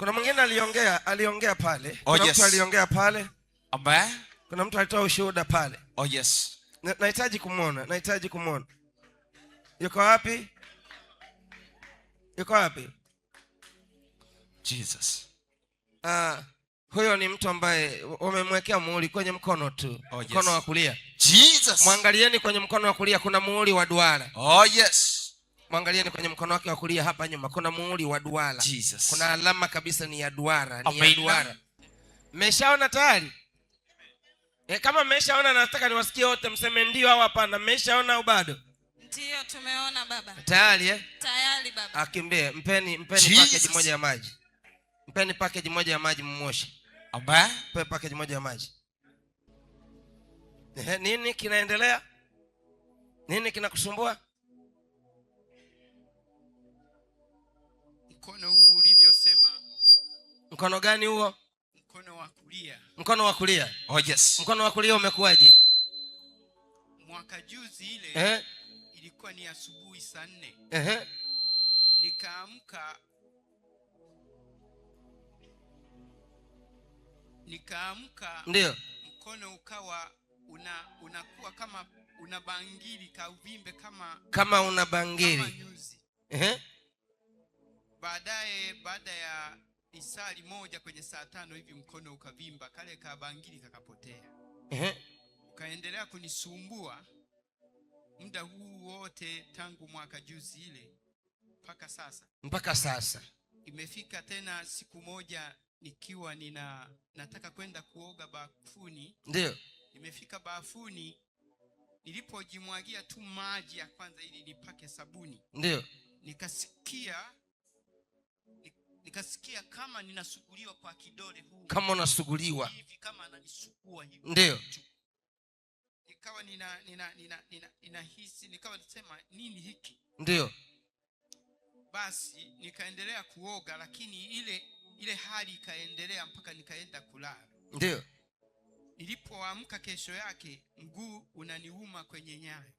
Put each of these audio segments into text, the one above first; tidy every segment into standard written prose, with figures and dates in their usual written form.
Kuna mwingine aliongea pale. Oh, Kuna yes. mtu aliongea pale. Amen. Kuna mtu alitoa ushuhuda pale. Oh yes. Nahitaji kumuona. Yuko wapi? Jesus. Huyo ni mtu ambaye wamemwekea muhuri kwenye mkono tu. Oh, yes. Mkono wa kulia. Jesus. Mwangalieni kwenye mkono wa kulia kuna muhuri wa duara. Oh yes. Mwangalieni kwenye mkono wake wa kulia hapa nyuma kuna muhuri wa duara. Jesus. Kuna alama kabisa ni ya duara, ni ya duara. Mmeshaona tayari? Kama mmeshaona nataka niwasikie wote mseme ndio au hapana. Mmeshaona au bado? Ndio, tumeona baba. Tayari Tayari baba. Akimbie, mpeni package moja ya maji. Mpeni package moja ya maji mmoshe. Amen. Mpe package moja ya maji. Nini kinaendelea? Nini kinakusumbua? Mkono huu ulivyosema. Mkono gani huo? Mkono wa kulia. Mkono wa kulia. Oh yes. Mkono wa kulia umekuwaje? Mwaka juzi ile ilikuwa ni asubuhi saa 4. Nikaamka. Ndio. Mkono ukawa unakuwa kama una bangili kauvimbe kama una bangili. Kama nyuzi. Baada ya isali moja kwenye saa 5 hivi mkono ukavimba, kale ka bangili kakapotea. Ukaendelea kunisumbua muda huu wote tangu mwaka juzi ile mpaka sasa. Imefika tena siku moja nikiwa nataka kwenda kuoga bafuni. Ndio. Nimefika bafuni, nilipojimwagia tu maji ya kwanza ili nipake sabuni. Ndio. Nikasikia kama ninasuguliwa kwa kidole huu. Kama unasuguliwa hivi, kama ananisugua hivi. Ndio. Nikawa ninahisi, nikawa nasema nini hiki? Ndio. Basi nikaendelea kuoga, lakini ile hali ikaendelea mpaka nikaenda kulala. Ndio. Nilipoamka kesho yake mguu unaniuma kwenye nyayo.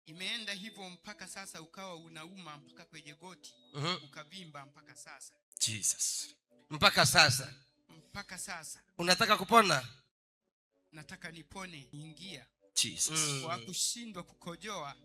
Imeenda hivyo mpaka sasa ukawa unauma mpaka kwenye goti. Ukavimba mpaka sasa. Jesus. Mpaka sasa. Unataka kupona? Nataka nipone, ingia. Jesus. Kwa kushindwa kukojoa.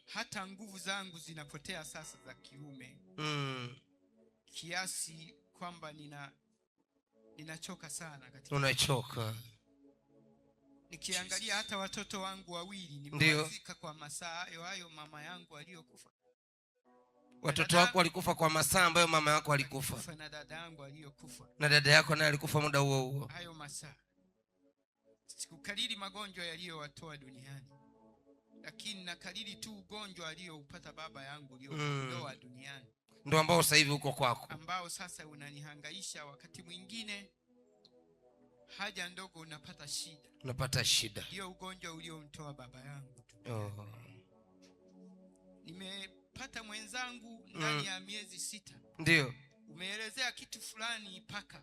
Hata nguvu zangu zinapotea sasa za kiume. Kiasi kwamba ninachoka sana katika. Unachoka. Nikiangalia hata watoto wangu wawili nimewazika kwa masaa hayo mama yangu aliyokufa. Watoto wako walikufa kwa masaa ambayo mama yako alikufa. Na dada yangu aliyokufa. Na dada yako naye alikufa muda huo. Hayo masaa. Sikukariri magonjwa yaliyowatoa duniani, lakini nakariri tu ugonjwa aliyoupata baba yangu aliyoondoa duniani. Ndio ambao sasa hivi uko kwako. Ambao sasa unanihangaisha, wakati mwingine haja ndogo unapata shida. Ndio ugonjwa uliomtoa baba yangu. Nimepata mwenzangu ndani ya miezi 6. Ndio. Umeelezea kitu fulani paka.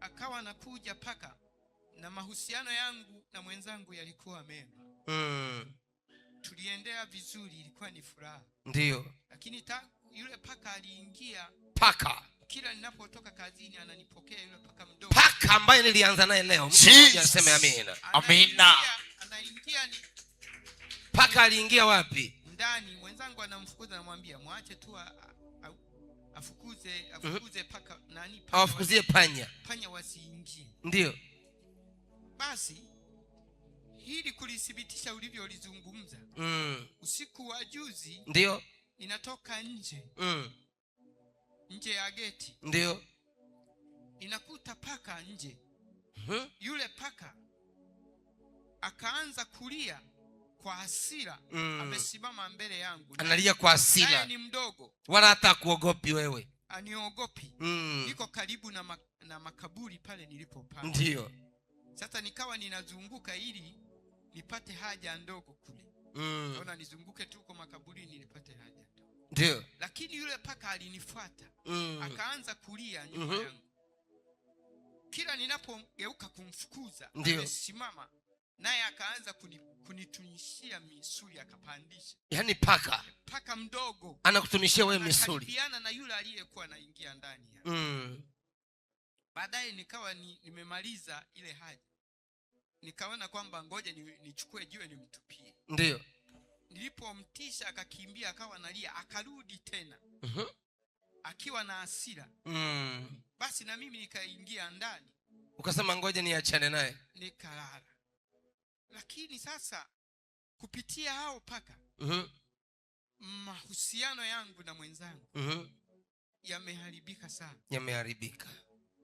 Akawa nakuja paka, na mahusiano yangu na mwenzangu yalikuwa mema. Tuliendea vizuri, ilikuwa ni furaha. Ndio. Lakini yule paka aliingia. Kila ninapotoka kazini ananipokea yule paka mdogo. Paka ambaye nilianza naye leo. Mmoja aseme amina. Amina. Anaingia paka aliingia wapi? Ndani. Mwenzangu anamfukuza, anamwambia muache tu afukuze paka nani? Afukuzie panya. Panya wasiingie. Ndio. Basi hili kulithibitisha ulivyolizungumza. Usiku wa juzi. Ndio. Ninatoka nje. Nje ya geti. Ndio. Ninakuta paka nje. Yule paka akaanza kulia kwa hasira. Amesimama mbele yangu. Analia kwa hasira. Naye ni mdogo. Wala hata kuogopi wewe. Aniogopi. Niko karibu na makaburi pale nilipopanda. Ndio. Sasa nikawa ninazunguka ili nipate haja ndogo kule. Naona nizunguke tu kwa makaburi nipate haja ndogo. Ndio. Lakini yule paka alinifuata. Akaanza kulia nyuma yangu. Kila ninapogeuka kumfukuza, amesimama naye akaanza kunitunishia misuli, akapandisha. Yaani paka mdogo anakutunishia wewe misuli, akaribiana na yule aliyekuwa anaingia ndani ya. Baadaye nikawa nimemaliza ile haja, nikaona kwamba ngoja nichukue jiwe nimtupie. Ndio nilipomtisha akakimbia, akawa analia, akarudi tena akiwa na hasira. Basi na mimi nikaingia ndani, ukasema ngoja niachane naye, nikalala. Lakini sasa kupitia hao paka mahusiano yangu na mwenzangu yameharibika sana. Yameharibika.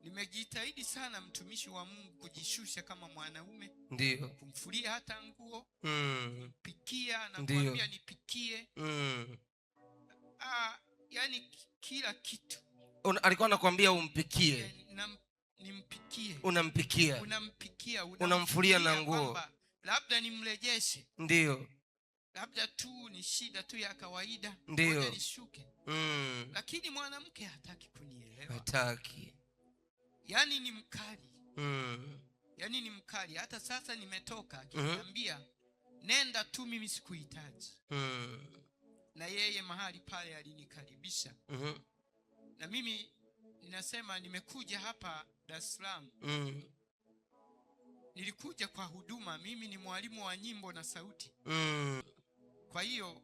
Nimejitahidi sana, mtumishi wa Mungu, kujishusha kama mwanaume. Ndio. Kumfulia hata nguo, pikia na kumwambia nipikie. Yani kila kitu. Alikuwa anakuambia umpikie. Nimpikie. Unampikia. Unamfulia na nguo. Labda nimrejeshe. Ndio. Labda tu ni shida tu ya kawaida. Ndio. Nishuke. Lakini mwanamke hataki kunielewa. Hataki. Yani ni mkali. Yani ni mkali. Hata sasa nimetoka, akiniambia nenda tu, mimi sikuhitaji. Na yeye mahali pale alinikaribisha. Na mimi ninasema nimekuja hapa Dar es Salaam. Nilikuja kwa huduma, mimi ni mwalimu wa nyimbo na sauti. Kwa hiyo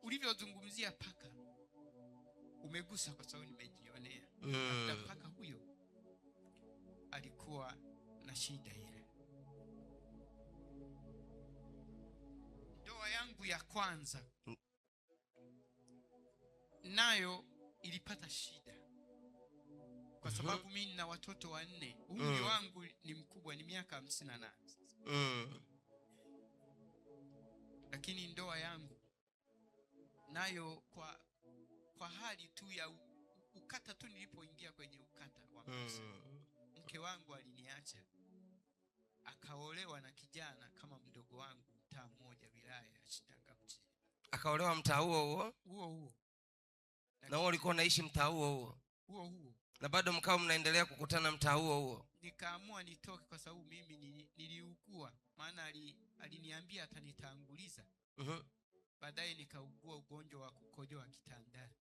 ulivyozungumzia paka umegusa, kwa sababu nimejionea. Na paka huyo alikuwa na shida ile. Ndoa yangu ya kwanza nayo ilipata shida, kwa sababu mimi nina watoto 4. Umri wangu ni mkubwa, ni miaka 58. Lakini ndoa yangu nayo kwa hali tu ya ukata tu, nilipoingia kwenye ukata wa maisha, mke wangu aliniacha, akaolewa na kijana kama mdogo wangu, mtaa mmoja, wilaya ya Shinyanga mjini. Akaolewa mtaa huo. Na wewe ulikuwa unaishi mtaa huo. Na bado mkao mnaendelea kukutana mtaa huo. Nikaamua nitoke, kwa sababu mimi niliugua, maana aliniambia atanitanguliza. Baadaye nikaugua ugonjwa wa kukojoa kitandani.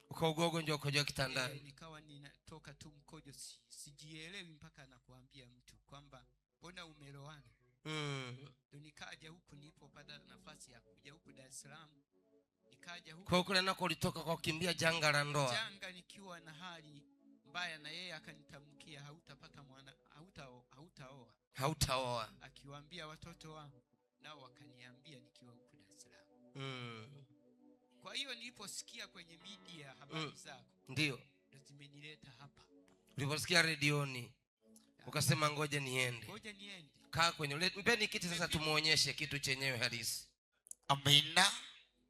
Ukaugua ugonjwa wa kukojoa kitandani? Nikawa ninatoka tu mkojo, sijielewi, mpaka anakuambia mtu kwamba mbona umelowana. Ndio nikaja huku, nilipopata nafasi ya kuja huku Dar es Salaam. Nikaja huku. Kwa kule nako ulitoka kwa kukimbia janga la ndoa. Janga nikiwa na hali mbaya, na yeye akanitamkia hautapata mwana, hautaoa. Akiwaambia watoto wangu, nao wakaniambia nikiwa huku Dar es Salaam. Kwa hiyo niliposikia kwenye media habari zako, ndio zimenileta hapa. Uliposikia redioni ukasema ngoja niende. Kaa kwenye, mpeni kiti sasa tumuonyeshe kitu chenyewe halisi. Amina.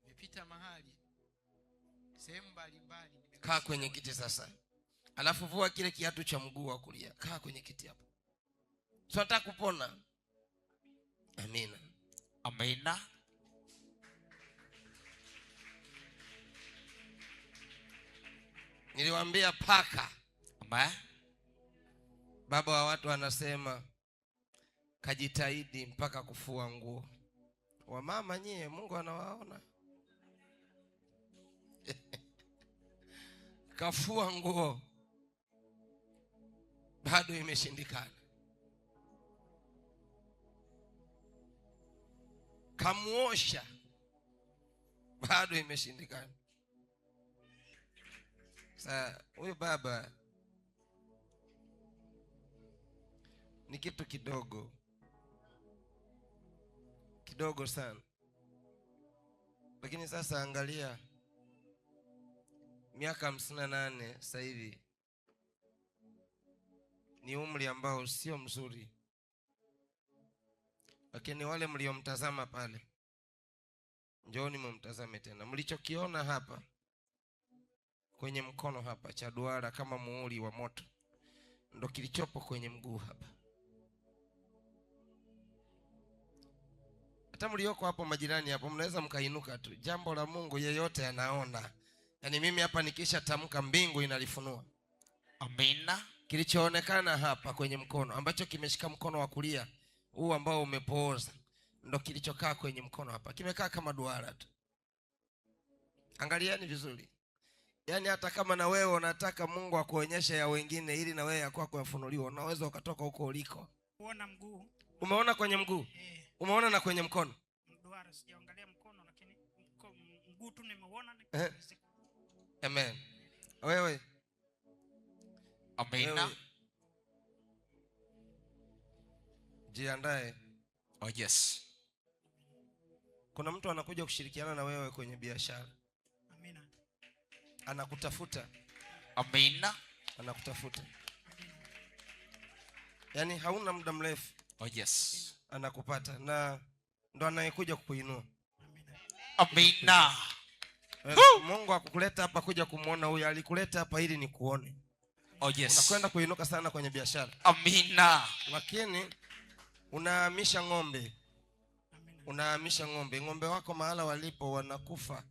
Nimepita mahali sehemu mbalimbali. Kaa kwenye kiti sasa. Alafu vua kile kiatu cha mguu wa kulia. Kaa kwenye kiti hapo. Tunataka kupona. Amina. Amina. Niliwaambia paka. Baba wa watu anasema kajitahidi mpaka kufua nguo. Wamama nyie, Mungu anawaona. Kafua nguo, bado imeshindikana. Kamuosha, bado imeshindikana. Sasa huyu baba ni kitu kidogo sana, lakini sasa angalia, miaka 58 sasa hivi ni umri ambao sio mzuri. Lakini wale mliomtazama pale, njooni mumtazame tena. Mlichokiona hapa kwenye mkono hapa cha duara kama muhuri wa moto, ndo kilichopo kwenye mguu hapa. Hata mlioko hapo majirani hapo, mnaweza mkainuka tu. Jambo la Mungu yeyote anaona. Yaani mimi hapa nikisha tamka, mbingu inalifunua. Amina. Kilichoonekana hapa kwenye mkono, ambacho kimeshika mkono wa kulia huu ambao umepooza ndo kilichokaa kwenye mkono hapa, kimekaa kama duara tu. Angalieni vizuri. Yaani hata kama na wewe unataka Mungu akuonyeshe ya wengine ili na wewe yako yafunuliwe, unaweza ukatoka huko uliko. Uona mguu? Umeona kwenye mguu? Umeona na kwenye mkono? Duara sijaangalia mkono, lakini mguu tu nimeona. Amen. Wewe. Amina. Jiandae. Oh yes. Kuna mtu anakuja kushirikiana na wewe kwenye biashara. Amina. Anakutafuta. Amina. Anakutafuta. Yaani hauna muda mrefu. Oh yes. Anakupata na ndo anayekuja kukuinua. Amina. Mungu akukuleta hapa kuja kumuona huyu, alikuleta hapa ili nikuone. Oh yes. Unakwenda kuinuka sana kwenye biashara. Amina. Lakini unahamisha ng'ombe. Unahamisha ng'ombe. Ng'ombe wako mahala walipo wanakufa.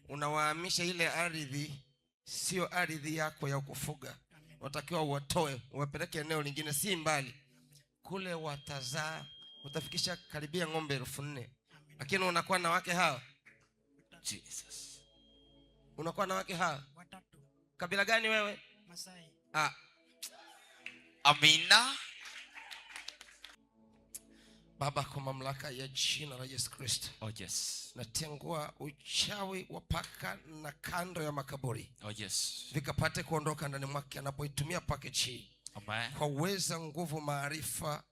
Unawahamisha ile ardhi, sio ardhi yako ya kufuga. Watakiwa uwatoe, uwapeleke eneo lingine si mbali. Kule watazaa, utafikisha karibia ng'ombe 4,000. Lakini unakuwa na wake hawa. Jesus. Unakuwa na wake hawa. Watatu. Kabila gani wewe? Masai. Amina. Baba, kwa mamlaka ya jina la Yesu Kristo. Oh yes. Natengua uchawi wa paka na kando ya makaburi. Oh yes. Vikapate kuondoka ndani mwake anapoitumia package. Amen. Kwa uweza, nguvu, maarifa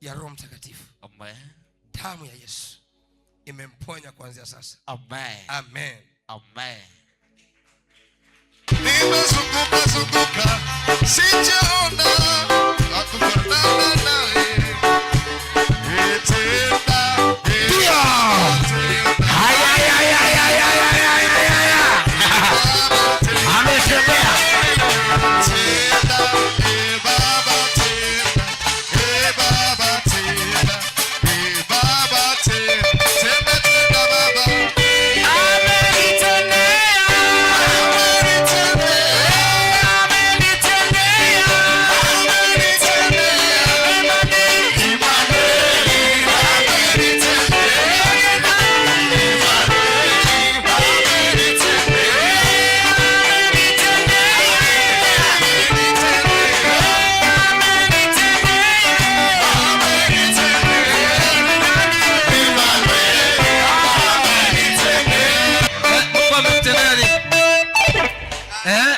ya Roho Mtakatifu. Amen. Damu ya Yesu imemponya kuanzia sasa. Amen. Amen. Amen. Nimezunguka sijaona akufanana naye.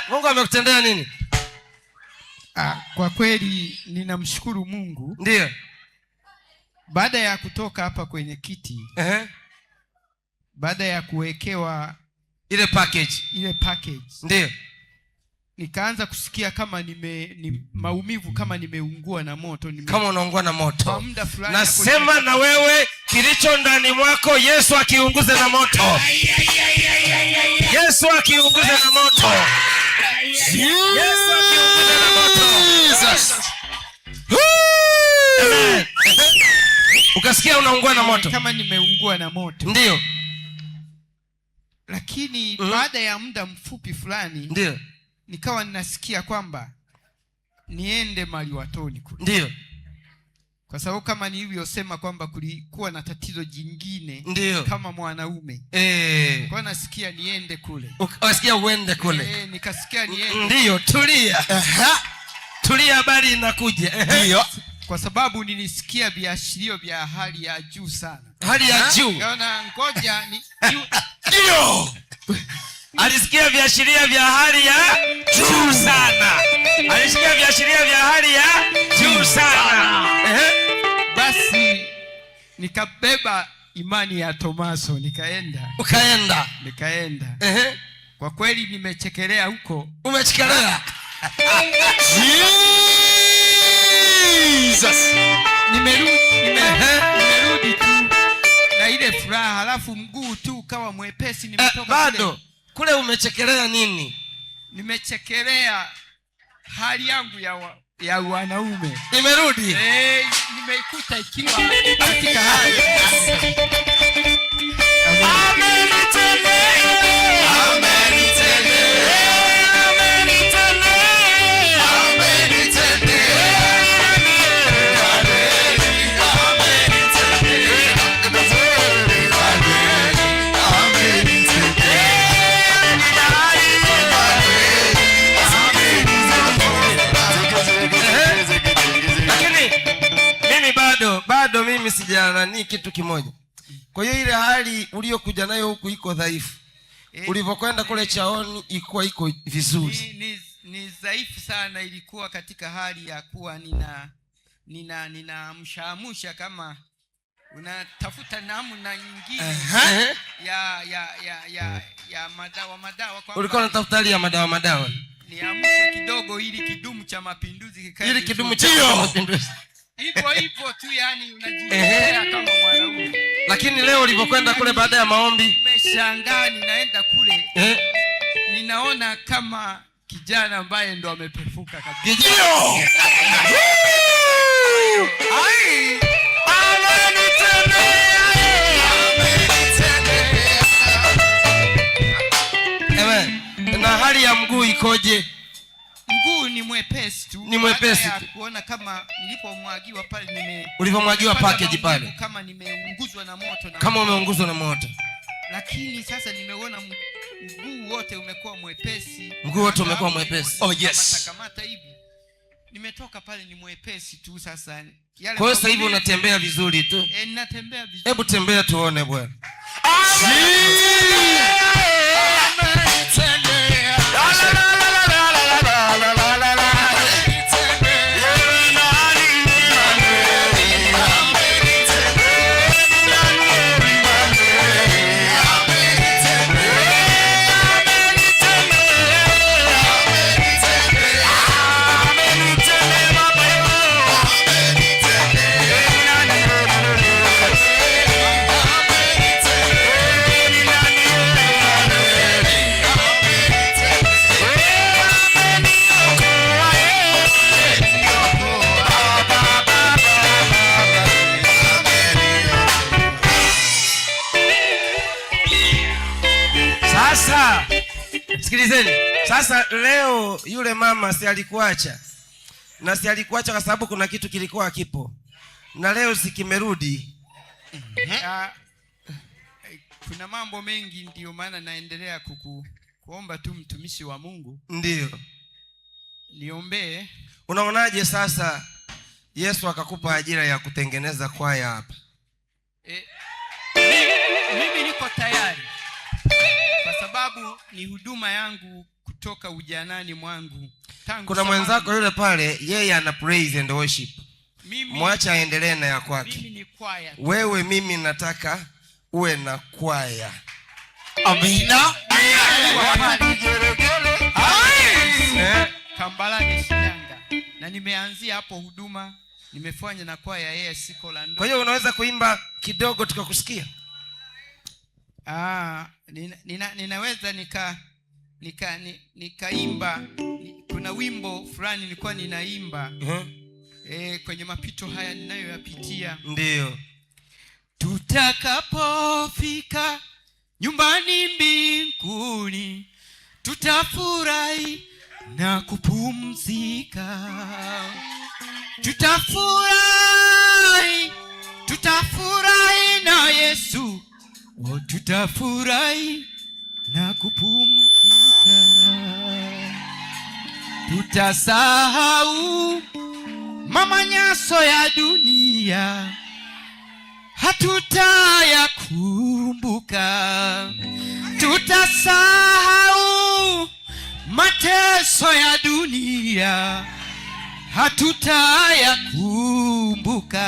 Mungu amekutendea nini? Kwa kweli ninamshukuru Mungu. Ndiyo. Baada ya kutoka hapa kwenye kiti, baada ya kuwekewa ile package. Ndiyo. Nikaanza kusikia kama maumivu kama nimeungua na moto. Kama unaungua na moto. Kwa muda fulani. Nasema na wewe kilicho ndani mwako Yesu akiunguze na moto. Yesu akiunguze na moto. Yesu akiunguze na moto. Jesus. Amen. Ukasikia unaungua na moto. Kama nimeungua na moto. Ndiyo. Lakini baada ya muda mfupi fulani. Ndiyo. Nikawa ninasikia kwamba niende Maliwatoni kule. Ndiyo. Kwa sababu kama nilivyosema kwamba kulikuwa na tatizo jingine. Ndiyo. Kama mwanaume. Kwa nasikia niende kule. Ukasikia uende kule. Nikasikia niende. Ndiyo, tulia. Tulia, habari inakuja. Ndiyo. Kwa sababu nilisikia viashirio vya hali ya juu sana. Hali ya juu. Naona ngoja Ndiyo. Alisikia viashiria vya hali ya juu sana. Alisikia viashiria vya hali ya juu sana. Basi nikabeba imani ya Tomaso nikaenda. Ukaenda. Nikaenda. Kwa kweli nimechekelea huko. Umechekelea? Jesus. Nimerudi tu na ile furaha, halafu mguu tu kawa mwepesi. Nimetoka bado kule umechekelea nini? Nimechekelea hali yangu ya wanaume. Imerudi? Nimeikuta ikiwa katika hali. sijanani kitu kimoja. Kwa hiyo ile hali uliyokuja nayo huku iko dhaifu, ulivyokwenda kule Chaoni iko vizuri. Ni dhaifu sana. Ilikuwa katika hali ya kuwa nina mshamusha, kama unatafuta namna nyingine ya madawa. Ulikuwa unatafuta hali ya madawa niamshe kidogo ili kidumu cha mapinduzi kikae, ili kidumu cha mapinduzi hivyo tu, yani unajielea kama mwanaume. Lakini leo ulivyokwenda kule baada ya maombi, nimeshangaa, ninaenda kule ninaona kama kijana ambaye ndo amepefuka kabisa. Na hali ya mguu ikoje? Mguu ni mwepesi tu. Ni mwepesi tu. Kuona kama nilipomwagiwa pale ulivyomwagiwa package pale. Kama nimeunguzwa na moto Kama umeunguzwa na moto. Lakini sasa nimeona mguu wote umekuwa mwepesi. Mguu wote umekuwa mwepesi. Oh yes. Kamata hivi. Nimetoka pale ni mwepesi tu sasa. Kwa hiyo sasa hivi unatembea vizuri tu. Natembea vizuri. Hebu tembea tuone bwana. Sikilizeni. Sasa leo yule mama si alikuacha. Na si alikuacha kwa sababu kuna kitu kilikuwa hakipo. Na leo sikimerudi. Kuna mambo mengi, ndio maana naendelea kuomba tu mtumishi wa Mungu. Ndio. Niombee. Unaonaje sasa Yesu akakupa ajira ya kutengeneza kwaya hapa? Mimi niko tayari. Kwa sababu ni huduma yangu kutoka ujanani mwangu. Kuna mwenzako yule pale, yeye ana praise and worship. Mwacha aendelee na ya kwake. Mimi ni kwaya. Wewe mimi nataka uwe na kwaya. Amina. Kambalani Shinyanga. Na nimeanzia hapo huduma, nimefanya na kwaya AIC Kolando. Kwa hiyo unaweza kuimba kidogo tukakusikia? Ninaweza nikaimba. Kuna wimbo fulani nilikuwa ninaimba kwenye mapito haya ninayoyapitia. Ndio. Tutakapofika nyumbani mbinguni, tutafurahi na kupumzika. Tutafurahi na Yesu. Tutafurahi na kupumzika. Tutasahau mamanyaso ya dunia, hatutayakumbuka. Tutasahau mateso ya dunia, hatutayakumbuka.